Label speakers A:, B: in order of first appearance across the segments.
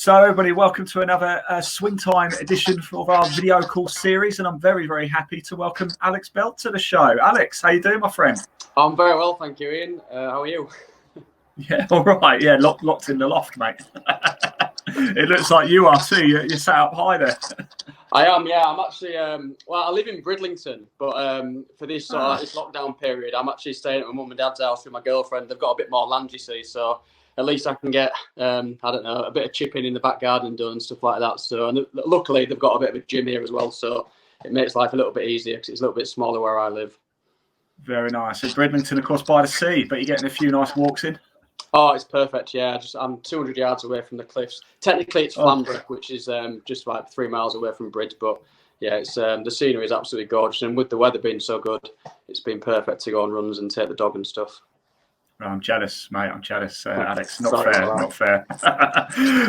A: So everybody, welcome to another Swing Time edition of our video call series, and I'm very, very happy to welcome Alex Belt to the show. Alex, how you doing, my friend?
B: I'm very well, thank you, Ian. How are you?
A: Yeah, all right. Yeah, locked in the loft, mate. It looks like you are too. You're sat up high there.
B: I am, yeah. I'm actually, well, I live in Bridlington, but for this this lockdown period, I'm actually staying at my mum and dad's house with my girlfriend. They've got a bit more land, you see, so at least I can get, I don't know, a bit of chipping in the back garden done and stuff like that. So, and luckily, they've got a bit of a gym here as well, so it makes life a little bit easier because it's a little bit smaller where I live.
A: Very nice. So Bridlington, of course, by the sea, but you're getting a few nice walks in.
B: Oh, it's perfect. Yeah, I'm 200 yards away from the cliffs. Technically, it's Flamborough, which is just like 3 miles away from Bridge. But yeah, it's the scenery is absolutely gorgeous, and with the weather being so good, it's been perfect to go on runs and take the dog and stuff.
A: I'm jealous, mate. I'm jealous, Alex. Not fair.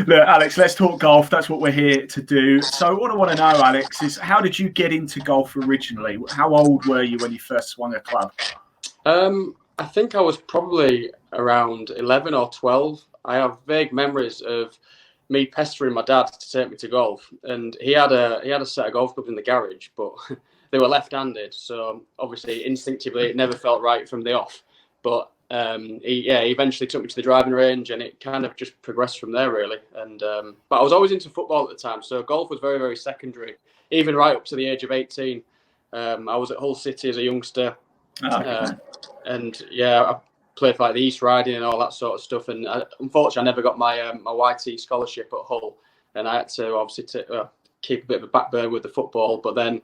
A: Look, Alex, let's talk golf. That's what we're here to do. So what I want to know, Alex, is how did you get into golf originally? How old were you when you first swung a club?
B: I think I was probably around 11 or 12. I have vague memories of me pestering my dad to take me to golf, and he had a set of golf clubs in the garage, but they were left-handed, so obviously instinctively it never felt right from the off. But he eventually took me to the driving range, and it kind of just progressed from there, really. And but I was always into football at the time, so golf was very, very secondary, even right up to the age of 18. I was at Hull City as a youngster. And yeah, I played for like the East Riding and all that sort of stuff. And unfortunately, I never got my my YT scholarship at Hull, and I had to obviously keep a bit of a backburner with the football. But then,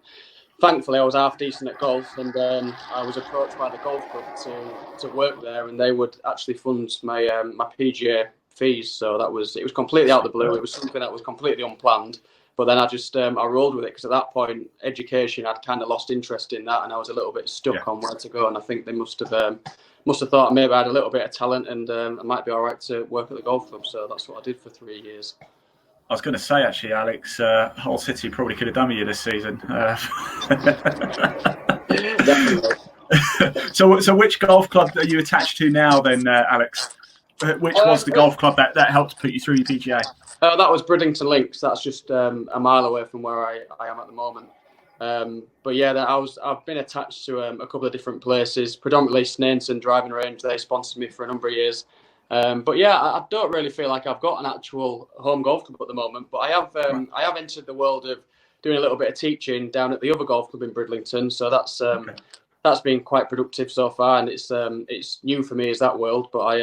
B: thankfully, I was half decent at golf, and I was approached by the golf club to work there, and they would actually fund my my PGA fees. So it was completely out of the blue. It was something that was completely unplanned. But then I just I rolled with it because at that point, education, I'd kind of lost interest in that, and I was a little bit stuck on where to go. And I think they must have thought maybe I had a little bit of talent, and I might be all right to work at the golf club. So that's what I did for 3 years.
A: I was going to say, actually, Alex, Hull City probably could have done with you this season.
B: Definitely.
A: So which golf club are you attached to now, then, Alex? Which was the golf club that helped put you through your PGA?
B: That was Bridlington Links. That's just a mile away from where I am at the moment. But yeah, I've been attached to a couple of different places, predominantly Sneinton Driving Range. They sponsored me for a number of years. But yeah, I don't really feel like I've got an actual home golf club at the moment. But I have entered the world of doing a little bit of teaching down at the other golf club in Bridlington. So that's been quite productive so far, and it's new for me as that world. But I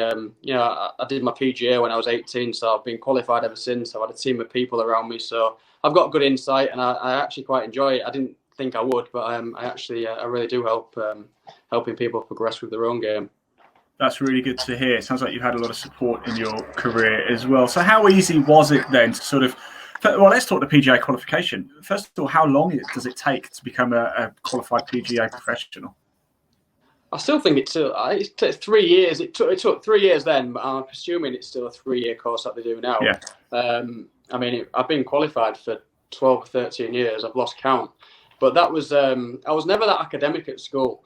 B: did my PGA when I was 18, so I've been qualified ever since. I've had a team of people around me, so I've got good insight, and I actually quite enjoy it. I didn't think I would, but I really do helping people progress with their own game.
A: That's really good to hear. It sounds like you've had a lot of support in your career as well. So how easy was it then to sort of, well, let's talk the PGA qualification. First of all, how long does it take to become a qualified PGA professional?
B: I still think it took 3 years. It took 3 years then, but I'm assuming it's still a 3-year course that they do now.
A: Yeah.
B: I mean, I've been qualified for 12 or 13 years. I've lost count. But that was, I was never that academic at school.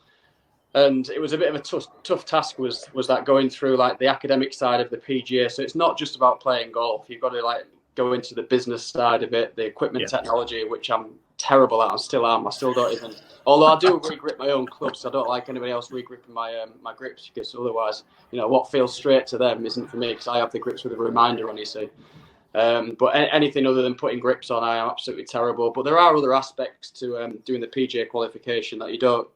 B: And it was a bit of a tough task was that going through like the academic side of the PGA. So it's not just about playing golf. You've got to like go into the business side of it, the equipment technology, which I'm terrible at. I still am. I still don't even. Although I do re-grip my own clubs, I don't like anybody else re-gripping my grips, because otherwise, what feels straight to them isn't for me, because I have the grips with a reminder on, you see. But anything other than putting grips on, I am absolutely terrible. But there are other aspects to doing the PGA qualification that you don't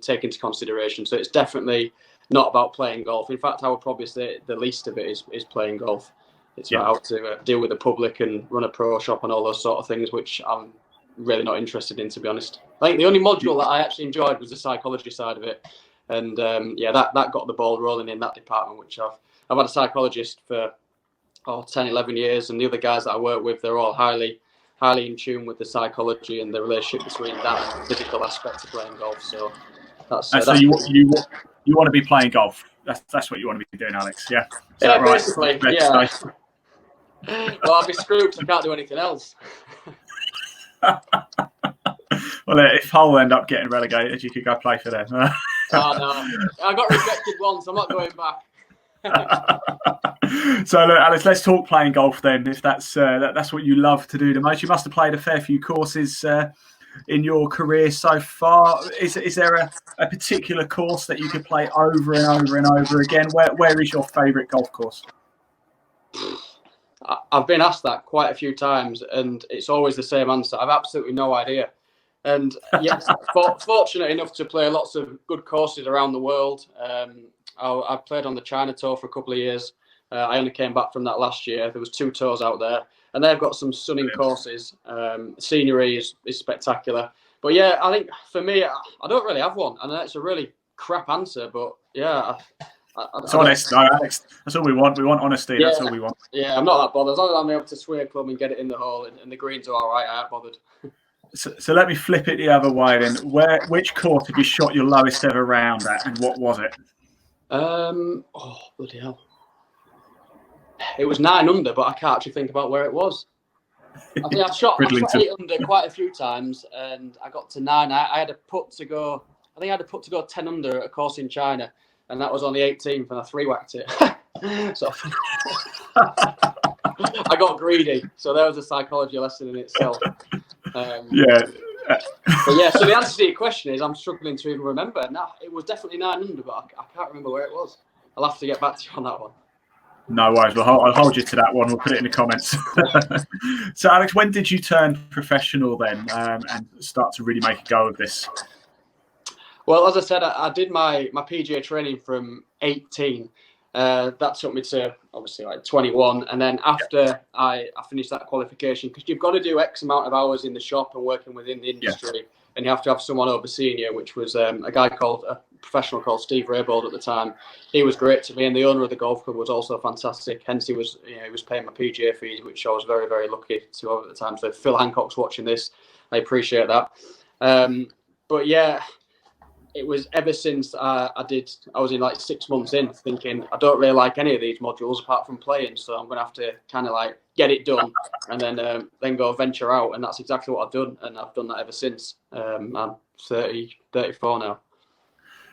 B: take into consideration. So it's definitely not about playing golf. In fact, I would probably say the least of it is playing golf. It's about how to deal with the public and run a pro shop and all those sort of things, which I'm really not interested in, to be honest. I think the only module that I actually enjoyed was the psychology side of it. And that got the ball rolling in that department, which I've had a psychologist for 10, 11 years, and the other guys that I work with, they're all highly in tune with the psychology and the relationship between that and the physical aspect of playing golf. So
A: so you want to be playing golf. That's what you want to be doing, Alex. Yeah.
B: Yeah, basically. Yeah. Well, I'll be screwed because I can't do anything else.
A: Well, if Hull end up getting relegated, you could go play for them.
B: Oh, no. I got rejected once. I'm not going back.
A: So, look, Alex, let's talk playing golf then. If that's what you love to do the most, you must have played a fair few courses in your career so far. Is there a particular course that you could play over and over and over again? Where is your favourite golf course?
B: I've been asked that quite a few times, and it's always the same answer. I've absolutely no idea. And yes, fortunate enough to play lots of good courses around the world. I played on the China Tour for a couple of years. I only came back from that last year. There was 2 tours out there, and they've got some stunning courses. Scenery is spectacular. But yeah, I think for me, I don't really have one, and that's a really crap answer. But yeah,
A: it's honest, no, Alex. That's all we want. We want honesty. Yeah, that's all we want.
B: Yeah, I'm not that bothered. As long as I'm able to swing a club and get it in the hole, and the greens are all right, I ain't bothered.
A: So let me flip it the other way then. Which course have you shot your lowest ever round at, and what was it?
B: Oh bloody hell! It was 9 under, but I can't actually think about where it was. I think I shot 8 under quite a few times, and I got to 9. I had a putt to go. I think I had a putt to go 10 under at a course in China, and that was on the 18th, and I 3-whacked it. So I got greedy. So there was a psychology lesson in itself.
A: Yeah.
B: But yeah, so the answer to your question is I'm struggling to even remember. No, it was definitely 9 under, but I can't remember where it was. I'll have to get back to you on that one.
A: No worries. I'll hold you to that one. We'll put it in the comments. So, Alex, when did you turn professional then and start to really make a go of this?
B: Well, as I said, I did my PGA training from 18. That took me to obviously like 21, and then after I finished that qualification, because you've got to do X amount of hours in the shop and working within the industry, and you have to have someone overseeing you, which was a professional called Steve Raybould at the time. He was great to me, and the owner of the golf club was also fantastic. Hence, he was paying my PGA fees, which I was very, very lucky to have at the time. So if Phil Hancock's watching this, I appreciate that. But yeah. It was ever since I was in like 6 months in thinking I don't really like any of these modules apart from playing, so I'm going to have to kind of like get it done and then go venture out, and that's exactly what I've done, and I've done that ever since. I'm 34 now.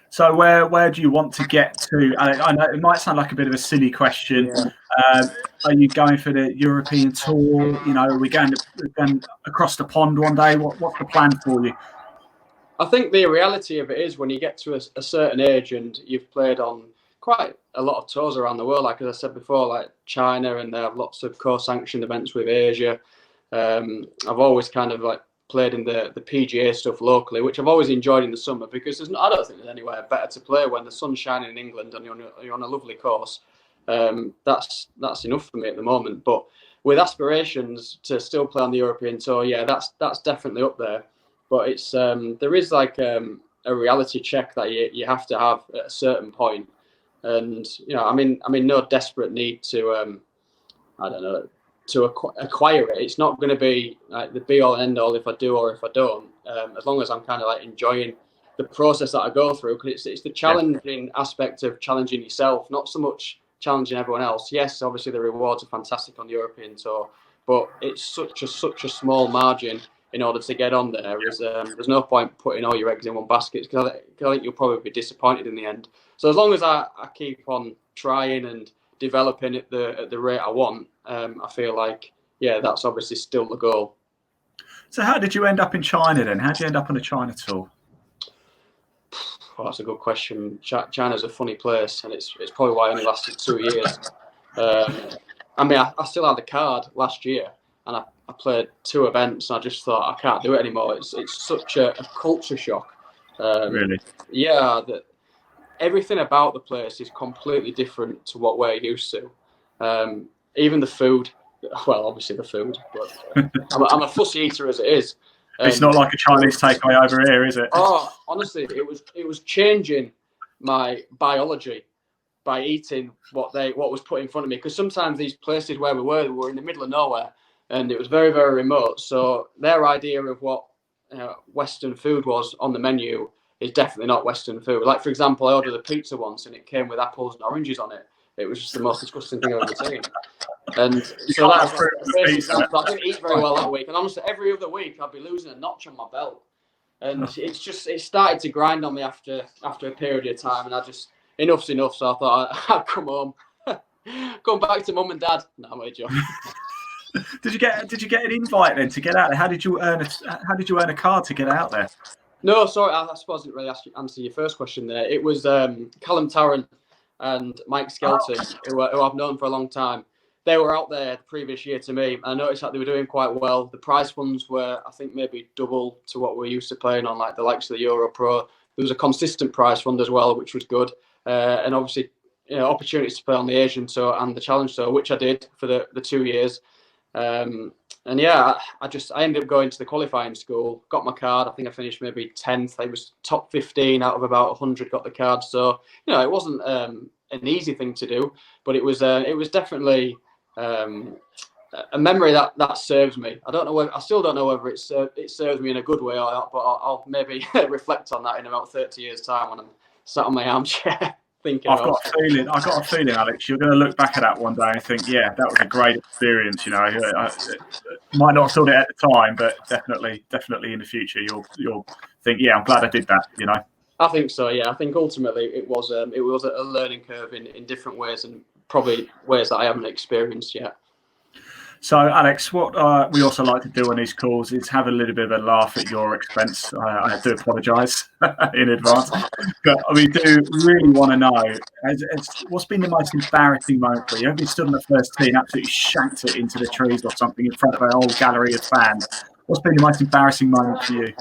A: So where do you want to get to? I know it might sound like a bit of a silly question. Yeah. Are you going for the European tour? Are we going across the pond one day? What's the plan for you?
B: I think the reality of it is when you get to a certain age and you've played on quite a lot of tours around the world, like as I said before, like China, and they have lots of co-sanctioned events with Asia. I've always kind of like played in the PGA stuff locally, which I've always enjoyed in the summer because I don't think there's anywhere better to play when the sun's shining in England and you're on a lovely course. That's enough for me at the moment. But with aspirations to still play on the European tour, yeah, that's definitely up there. But it's there is like a reality check that you have to have at a certain point, and I'm in no desperate need to to acquire it. It's not going to be like the be all and end all if I do or if I don't. As long as I'm kind of like enjoying the process that I go through, because it's the challenging aspect of challenging yourself, not so much challenging everyone else. Yes, obviously the rewards are fantastic on the European tour, but it's such a small margin. In order to get on there's no point putting all your eggs in one basket, because I think you'll probably be disappointed in the end. So as long as I keep on trying and developing at the rate I want, I feel like, yeah, that's obviously still the goal.
A: So how did you end up in China then? How did you end up on a China tour?
B: Well, that's a good question. China's a funny place, and it's probably why I only lasted 2 years. I mean, I still had the card last year, and I played 2 events, and I just thought I can't do it anymore. It's such a culture shock.
A: Really?
B: Yeah, that everything about the place is completely different to what we're used to. Even the food. Well, obviously the food, but I'm a fussy eater as it is.
A: It's not like a Chinese takeaway over here, is it?
B: Oh, honestly, it was changing my biology by eating what was put in front of me. Because sometimes these places where we were in the middle of nowhere, and it was very, very remote. So their idea of what Western food was on the menu is definitely not Western food. Like, for example, I ordered a pizza once, and it came with apples and oranges on it. It was just the most disgusting thing I've ever seen. And so that was like the example. I didn't eat very well that week. And honestly, every other week I'd be losing a notch on my belt. And it started to grind on me after a period of time. And I just, enough's enough. So I thought I'd come home. Going back to mum and dad. No, I'm only joking.
A: Did you get an invite then to get out there? How did you earn a card to get out there?
B: No, sorry, I suppose I didn't really answer your first question there. It was Callum Tarrant and Mike Skelton, who I've known for a long time. They were out there the previous year to me. I noticed that they were doing quite well. The prize funds were, I think, maybe double to what we're used to playing on, like the likes of the Euro Pro. There was a consistent prize fund as well, which was good. And obviously, opportunities to play on the Asian Tour and the Challenge Tour, which I did for the 2 years. And yeah, I ended up going to the qualifying school, got my card. I think I finished maybe 10th. I was top 15 out of about 100 got the card. So, it wasn't an easy thing to do, but it was definitely a memory that serves me. I still don't know whether it serves me in a good way or not, but I'll maybe reflect on that in about 30 years' time when I'm sat on my armchair. I've
A: got a feeling, Alex, you're going to look back at that one day and think, yeah, that was a great experience. I might not have thought it at the time, but definitely in the future, you'll think, yeah, I'm glad I did that.
B: I think so. Yeah, I think ultimately it was a learning curve in different ways, and probably ways that I haven't experienced yet.
A: So, Alex, what we also like to do on these calls is have a little bit of a laugh at your expense. I do apologise in advance, but we do really want to know what's been the most embarrassing moment for you? Have you stood on the first tee and absolutely shanked it into the trees or something in front of a whole gallery of fans? What's been the most embarrassing moment for you?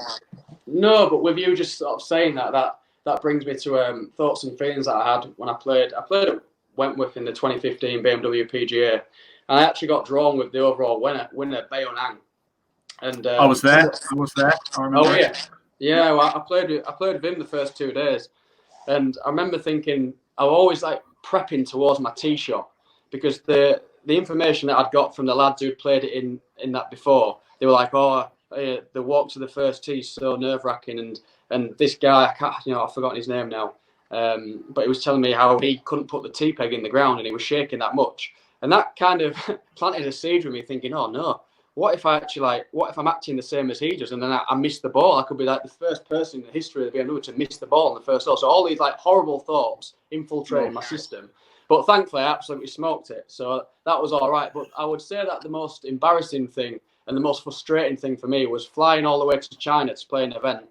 B: No, but with you just sort of saying that brings me to thoughts and feelings that I had when I played at Wentworth in the 2015 BMW PGA. And I actually got drawn with the overall winner Bayo Nang. And
A: I was there. I remember.
B: Oh yeah, yeah. Well, I played with him the first 2 days, and I remember thinking I was always like prepping towards my tee shot because the information that I'd got from the lads who'd played it in that before, they were like, oh, the walk to the first tee is so nerve wracking, and this guy, I've forgotten his name now, but he was telling me how he couldn't put the tee peg in the ground and he was shaking that much. And that kind of planted a seed with me thinking, oh no, what if I'm acting the same as he does? And then I miss the ball. I could be like the first person in the history of the BMW to miss the ball in the first hole. So all these like horrible thoughts infiltrated my system. But thankfully I absolutely smoked it. So that was all right. But I would say that the most embarrassing thing and the most frustrating thing for me was flying all the way to China to play an event.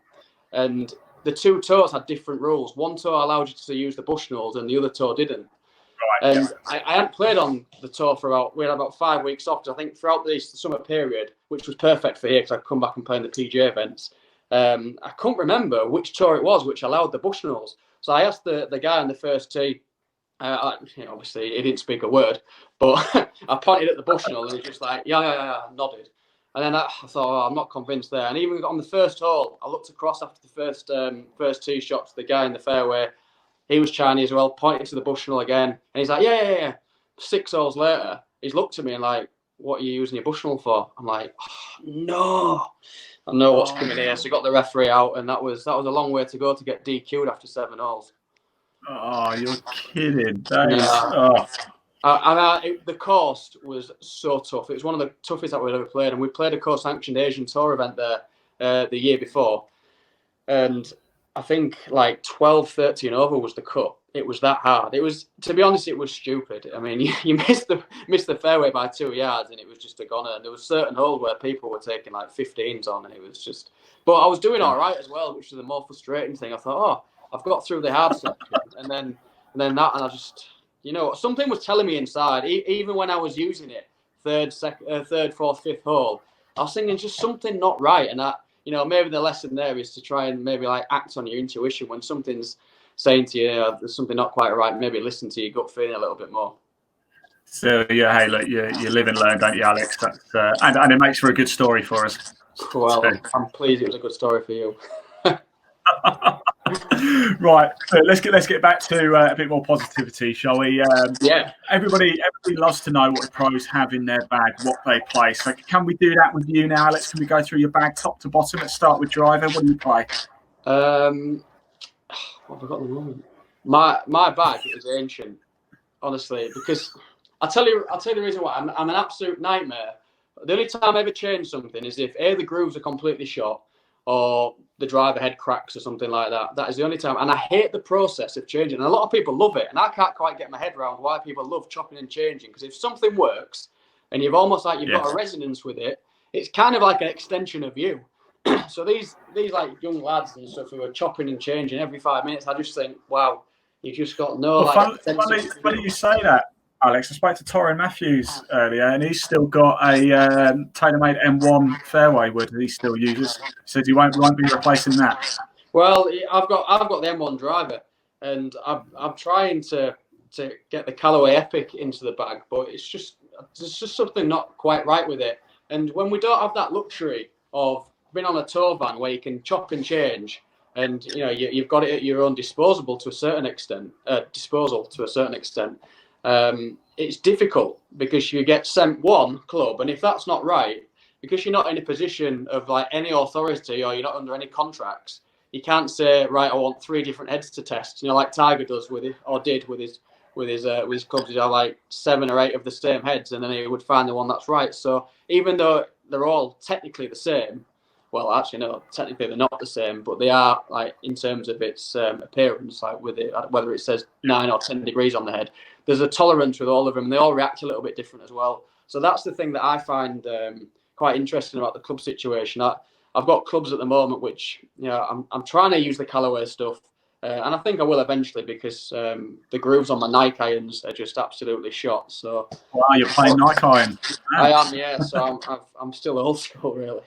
B: And the 2 tours had different rules. One tour allowed you to use the Bushnells and the other tour didn't.
A: Right,
B: and yeah. I hadn't played on the tour we had about 5 weeks off. I think throughout the summer period, which was perfect for here because I'd come back and play in the PGA events. I couldn't remember which tour it was which allowed the Bushnells. So I asked the guy on the first tee. Obviously, he didn't speak a word, but I pointed at the Bushnell and he was just like, yeah, nodded. And then I thought, I'm not convinced there. And even on the first hole, I looked across after the first tee shot to the guy in the fairway. He was Chinese as well, pointed to the Bushnell again. And he's like, yeah. 6 holes later, he's looked at me and like, what are you using your Bushnell for? I'm like, oh, no. I know what's coming here. So got the referee out, and that was a long way to go to get DQ'd after 7 holes.
A: Oh, you're kidding.
B: The course was so tough. It was one of the toughest that we'd ever played. And we played a co-sanctioned Asian Tour event there the year before. And I think like 12, 13 over was the cut. It was that hard. It was, to be honest, it was stupid. I mean, you missed the fairway by 2 yards and it was just a goner. And there was certain holes where people were taking like 15s on and it was just... But I was doing all right as well, which was the more frustrating thing. I thought, I've got through the hard section. and then that, and I just... something was telling me inside, even when I was using it, third, fourth, fifth hole, I was thinking just something not right. And that, maybe the lesson there is to try and maybe like act on your intuition when something's saying to you, there's something not quite right. Maybe listen to your gut feeling a little bit more.
A: So yeah, hey, look, you live and learn, don't you, Alex? That's and it makes for a good story for us.
B: Well, I'm pleased it was a good story for you.
A: Right, so let's get back to a bit more positivity, shall we?
B: Yeah.
A: Everybody loves to know what the pros have in their bag, what they play. So can we do that with you now, Alex? Can we go through your bag top to bottom? Let's start with driver. What do you play?
B: What have I got at the moment? My bag is ancient, honestly, because I'll tell you the reason why. I'm an absolute nightmare. The only time I ever change something is if A, the grooves are completely shot, or the driver head cracks or something like that. That is the only time. And I hate the process of changing. And a lot of people love it. And I can't quite get my head around why people love chopping and changing. Because if something works and you've almost like you've got a resonance with it, it's kind of like an extension of you. So these like young lads and stuff who are chopping and changing every 5 minutes, I just think, wow, you've just got no
A: funny you say that, Alex. I spoke to Torrin Matthews earlier, and he's still got a tailor-made M1 fairway wood that he still uses. He says he won't be replacing that.
B: Well, I've got the M1 driver, and I'm trying to get the Callaway Epic into the bag, but there's just something not quite right with it. And when we don't have that luxury of being on a tow van where you can chop and change, and you've got it at your own disposal to a certain extent. It's difficult because you get sent one club, and if that's not right, because you're not in a position of like any authority or you're not under any contracts, you can't say, right, I want 3 different heads to test. Like Tiger does with his clubs. He'd have like 7 or 8 of the same heads, and then he would find the one that's right. So even though they're all technically the same, well, actually, no, technically they're not the same, but they are, like, in terms of its appearance, like with it, whether it says 9 or 10 degrees on the head, there's a tolerance with all of them. They all react a little bit different as well. So that's the thing that I find quite interesting about the club situation. I've got clubs at the moment which, I'm trying to use the Callaway stuff, and I think I will eventually because the grooves on my Nike irons are just absolutely shot. So,
A: wow, you're playing Nike irons.
B: I am, yeah. So I'm still old school, really.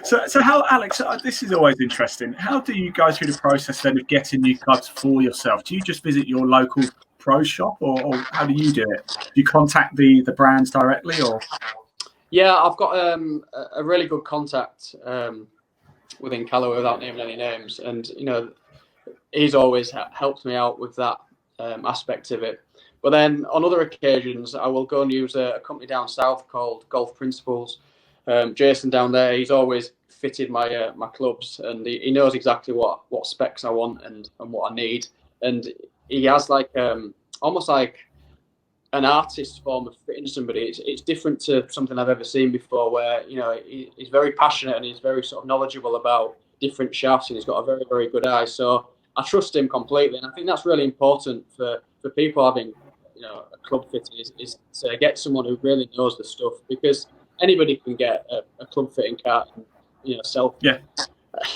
A: So how, Alex, this is always interesting. How do you go through the process then of getting new clubs for yourself? Do you just visit your local pro shop, or how do you do it? Do you contact the brands directly, or?
B: Yeah, I've got a really good contact within Callaway, without naming any names, and he's always helped me out with that aspect of it. But then on other occasions, I will go and use a company down south called Golf Principles. Jason down there, he's always fitted my my clubs, and he knows exactly what specs I want and what I need. And he has like almost like an artist's form of fitting somebody. It's different to something I've ever seen before, where he's very passionate and he's very sort of knowledgeable about different shafts, and he's got a very, very good eye. So I trust him completely, and I think that's really important for people having a club fitting is to get someone who really knows the stuff, because anybody can get a club fitting cart and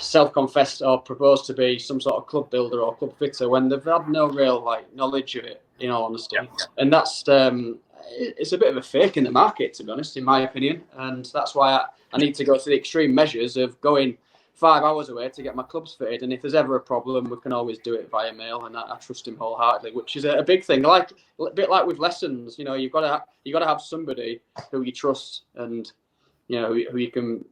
B: self-confess or propose to be some sort of club builder or club fitter when they've had no real knowledge of it, in all honesty. And that's it's a bit of a fake in the market, to be honest, in my opinion. And that's why I need to go to the extreme measures of going 5 hours away to get my clubs fitted. And if there's ever a problem, we can always do it via mail, and I trust him wholeheartedly, which is a big thing. Like a bit like with lessons, you've got to have somebody who you trust and who you can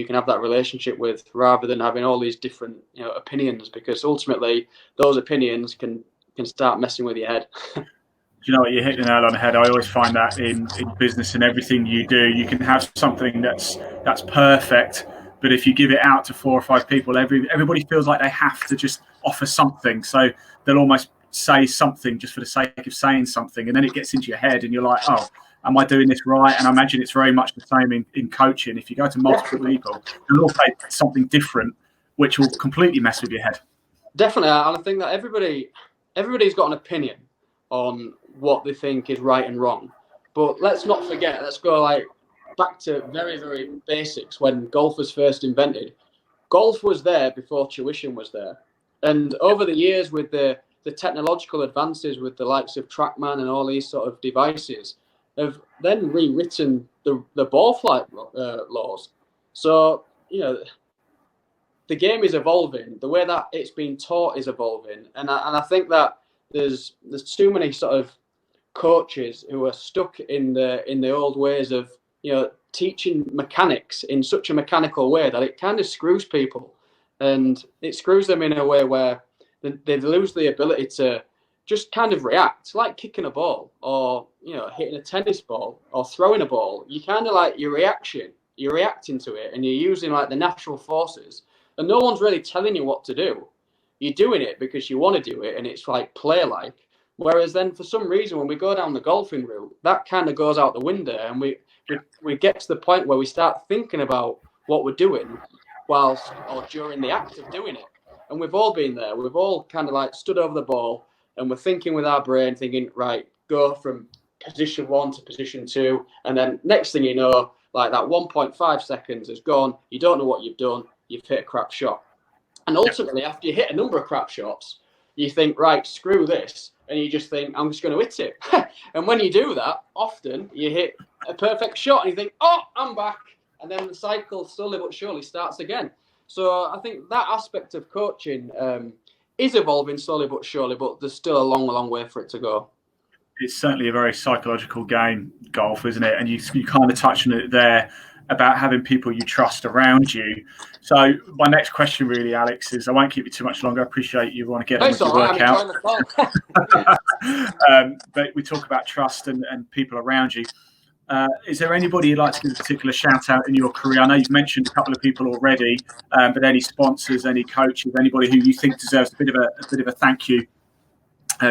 B: have that relationship with, rather than having all these different opinions, because ultimately those opinions can start messing with your head.
A: You know what, you hit the nail on the head. I always find that in business and everything you do, you can have something that's perfect, but if you give it out to 4 or 5 people, everybody feels like they have to just offer something. So they'll almost say something just for the sake of saying something, and then it gets into your head and you're like, oh, am I doing this right? And I imagine it's very much the same in coaching. If you go to multiple people, they'll all say something different, which will completely mess with your head.
B: Definitely. And I think that everybody's got an opinion on what they think is right and wrong. But let's not forget, let's go back to very, very basics. When golf was first invented, golf was there before tuition was there. And over the years, with the technological advances with the likes of TrackMan and all these sort of devices, have then rewritten the ball flight laws. So, the game is evolving. The way that it's being taught is evolving. And I think that there's too many sort of coaches who are stuck in the old ways of teaching mechanics in such a mechanical way that it kind of screws people, and it screws them in a way where they lose the ability to just kind of react, like kicking a ball or hitting a tennis ball or throwing a ball. You kind of you're reacting to it, and you're using the natural forces, and no one's really telling you what to do. You're doing it because you want to do it, and it's play-like. Whereas then, for some reason, when we go down the golfing route, that kind of goes out the window, and we get to the point where we start thinking about what we're doing, whilst or during the act of doing it. And we've all been there. We've all kind of like stood over the ball and we're thinking with our brain, thinking, right, go from position 1 to position 2. And then next thing you know, like that 1.5 seconds has gone. You don't know what you've done. You've hit a crap shot. And ultimately, after you hit a number of crap shots, you think, right, screw this. And you just think, I'm just going to hit it. And when you do that, often you hit a perfect shot and you think, oh, I'm back. And then the cycle slowly but surely starts again. So I think that aspect of coaching is evolving slowly but surely, but there's still a long, long way for it to go.
A: It's certainly a very psychological game, golf, isn't it? And you kind of touched on it there about having people you trust around you. So my next question really, Alex, is I won't keep you too much longer. I appreciate you want to get on with your workout. But we talk about trust and people around you. Is there anybody you'd like to give a particular shout out in your career? I know you've mentioned a couple of people already, but any sponsors, any coaches, anybody who you think deserves a bit of a thank you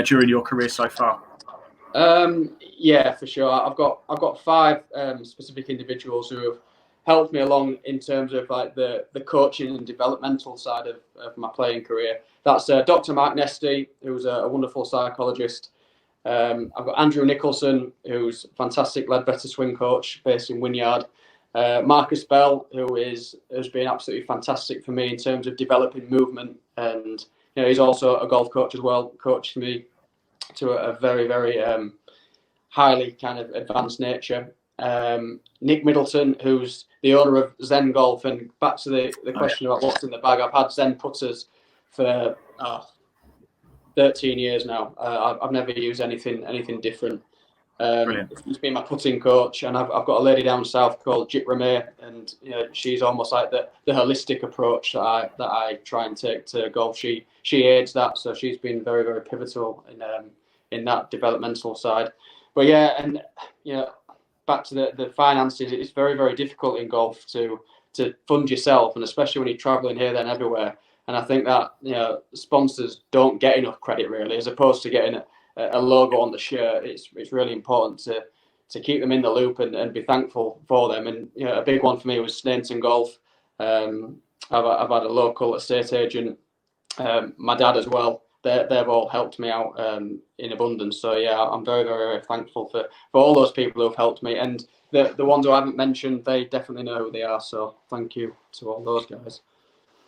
A: during your career so far?
B: Yeah, for sure. I've got 5 specific individuals who have helped me along in terms of like the coaching and developmental side of my playing career. That's Dr. Mark Nesty, who's a wonderful psychologist. I've got Andrew Nicholson, who's a fantastic Leadbetter swing coach based in Wynyard. Marcus Bell, who has been absolutely fantastic for me in terms of developing movement, and he's also a golf coach as well, coached me to a very, very highly kind of advanced nature. Nick Middleton, who's the owner of Zen Golf, and back to the question about what's in the bag, I've had Zen putters for 13 years now. I've never used anything different. He's been my putting coach, and I've got a lady down south called Jit Rameh, and she's almost like the holistic approach that I try and take to golf. She aids that, so she's been very, very pivotal in that developmental side. But yeah, and back to the finances, it's very, very difficult in golf to fund yourself, and especially when you're traveling here, there, and everywhere. And I think that sponsors don't get enough credit really, as opposed to getting a logo on the shirt. It's really important to keep them in the loop and be thankful for them. And a big one for me was Sneinton Golf. I've had a local estate agent, my dad as well. They've all helped me out in abundance. So yeah, I'm very, very, very thankful for all those people who have helped me. And the ones who I haven't mentioned, they definitely know who they are. So thank you to all those guys.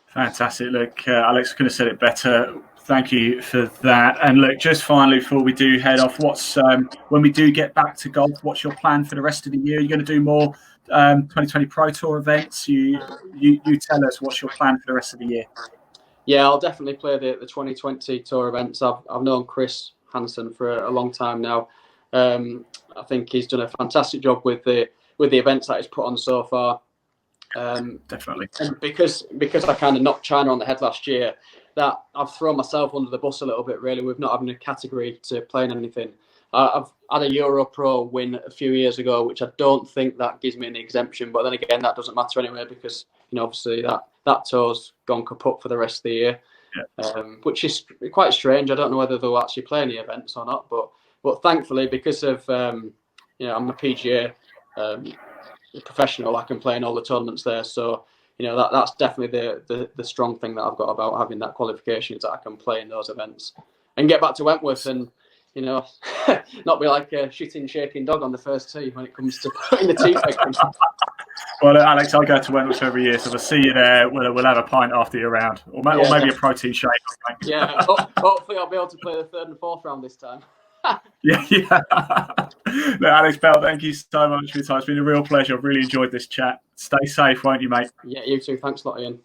A: Fantastic. Look, Alex could have said it better. Thank you for that. And look, just finally, before we do head off, what's when we do get back to golf, what's your plan for the rest of the year? You're going to do more 2020 Pro Tour events. You tell us what's your plan for the rest of the year.
B: Yeah, I'll definitely play the 2020 Tour events. I've known Chris Hansen for a long time now. I think he's done a fantastic job with the events that he's put on so far.
A: Definitely.
B: And because I kind of knocked China on the head last year, that I've thrown myself under the bus a little bit really with not having a category to play in anything. I've had a Euro Pro win a few years ago, which I don't think that gives me an exemption, but then again that doesn't matter anyway, because obviously that tour's gone kaput for the rest of the year. Yeah. Which is quite strange. I don't know whether they'll actually play any events or not, but thankfully, because of I'm a PGA professional, I can play in all the tournaments there. So that's definitely the strong thing that I've got about having that qualification, is that I can play in those events and get back to Wentworth and not be like a shitting, shaking dog on the first tee when it comes to putting the tee peg.
A: Well, Alex, I go to Wentworth every year, so if I see you there, we'll have a pint after you're around, or maybe a protein shake.
B: Yeah, hopefully I'll be able to play the 3rd and 4th round this time.
A: Yeah. Look, Alex Bell, thank you so much for your time. It's been a real pleasure. I've really enjoyed this chat. Stay safe, won't you, mate?
B: Yeah, you too. Thanks a lot, Ian.